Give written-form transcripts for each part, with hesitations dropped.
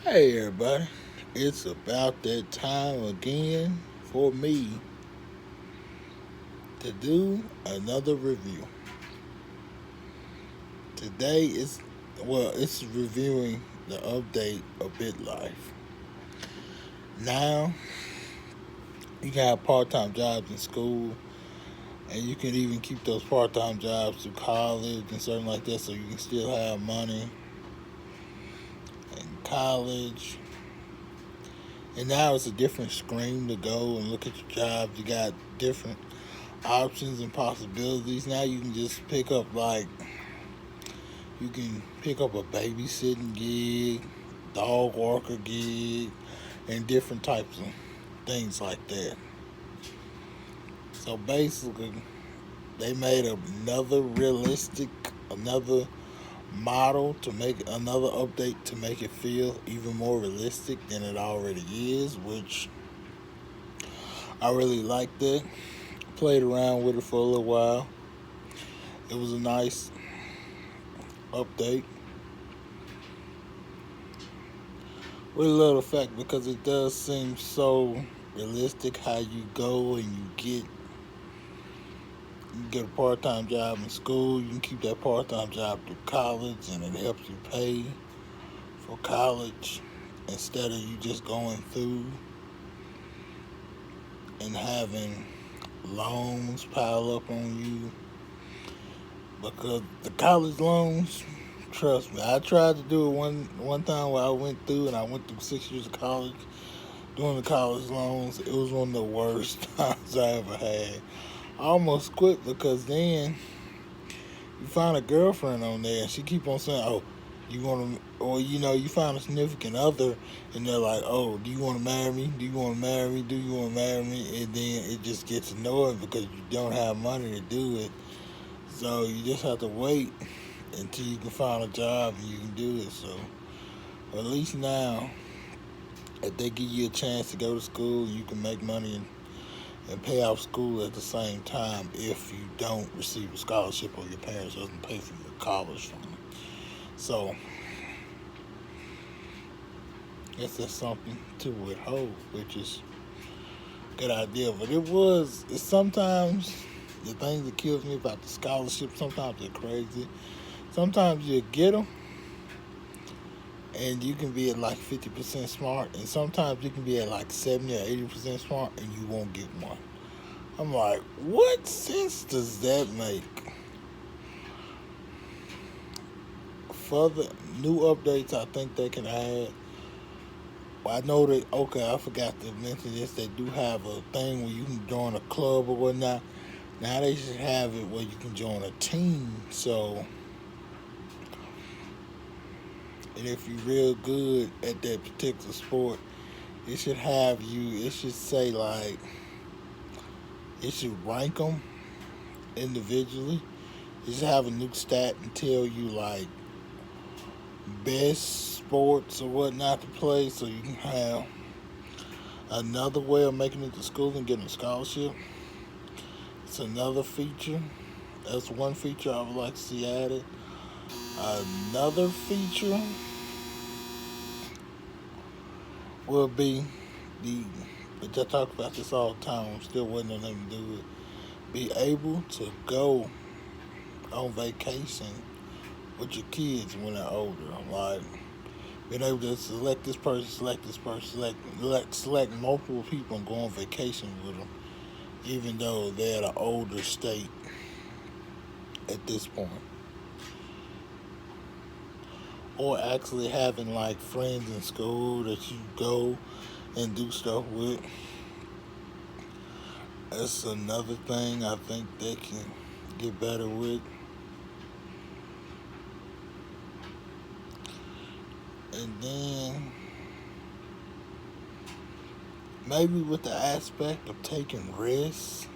Hey everybody, it's about that time again for me to do another review. Today it's reviewing the update of BitLife. Now you can have part-time jobs in school, and you can even keep those part-time jobs through college and something like that, so you can still have money in college. And now it's a different screen to go and look at your jobs. You got different options and possibilities. Now you can just you can pick up a babysitting gig, dog walker gig, and different types of things like that. So basically, they made another model to make another update to make it feel even more realistic than it already is, which I really liked it. Played around with it for a little while. It was a nice update. Really love the fact because it does seem so realistic how you go and you get a part-time job in school. You can keep that part-time job through college, and it helps you pay for college instead of you just going through and having loans pile up on you. Because the college loans, trust me, I tried to do it one time where I went through, and I went through 6 years of college doing the college loans. It was one of the worst times I ever had. I almost quit because then you find a girlfriend on there and she keep on saying, "Oh, you want to," or you find a significant other and they're like, "Oh, do you want to marry me? Do you want to marry me? Do you want to marry me?" And then it just gets annoying because you don't have money to do it. So you just have to wait until you can find a job and you can do it. So at least now, if they give you a chance to go to school, you can make money and pay off school at the same time if you don't receive a scholarship or your parents doesn't pay for your college from it. So I guess that's something to withhold, which is a good idea. But it's sometimes the thing that kills me about the scholarship, sometimes they're crazy. Sometimes you get them and you can be at like 50% smart, and sometimes you can be at like 70 or 80% smart and you won't get one. I'm like, what sense does that make? Further new updates I think they can add. I know that, okay, I forgot to mention this. They do have a thing where you can join a club or whatnot. Now they should have it where you can join a team. So, and if you're real good at that particular sport, it should say like, it should rank them individually. It should have a new stat and tell you like best sports or whatnot to play, so you can have another way of making it to school and getting a scholarship. It's another feature. That's one feature I would like to see added. Another feature will be which I talk about this all the time. I'm still waiting on them to do it. Be able to go on vacation with your kids when they're older. Like being able to select this person, select multiple people and go on vacation with them, even though they're at an older state at this point. Or actually having like friends in school that you go and do stuff with. That's another thing I think they can get better with. And then maybe with the aspect of taking risks.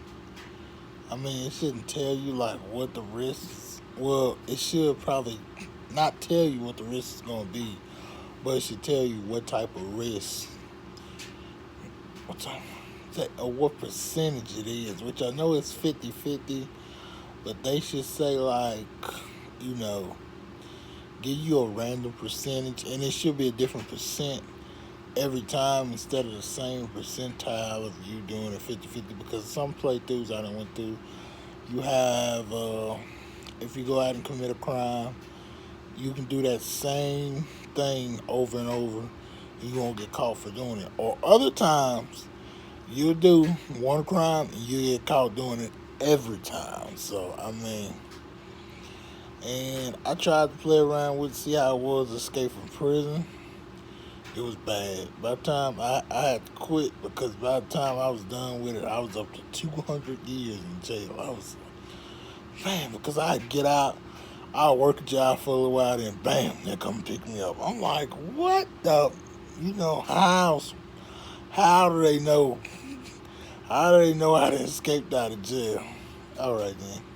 I mean, it shouldn't tell you like what the risks. Well, it should probably not tell you what the risk is going to be, but it should tell you what type of risk, or what percentage it is. Which I know it's 50-50, but they should say like, you know, give you a random percentage, and it should be a different percent every time instead of the same percentile of you doing a 50-50. Because some playthroughs I done went through, you have, if you go out and commit a crime, you can do that same thing over and over. You won't get caught for doing it. Or other times, you'll do one crime and you get caught doing it every time. So, I mean, and I tried to play around with it, see how it was to escape from prison. It was bad. By the time I had to quit because by the time I was done with it, I was up to 200 years in jail. I was, man, because I'd get out, I'll work a job for a little while, then bam, they come pick me up. I'm like, what the, how do they know? How do they know how to escape out of jail? All right, then.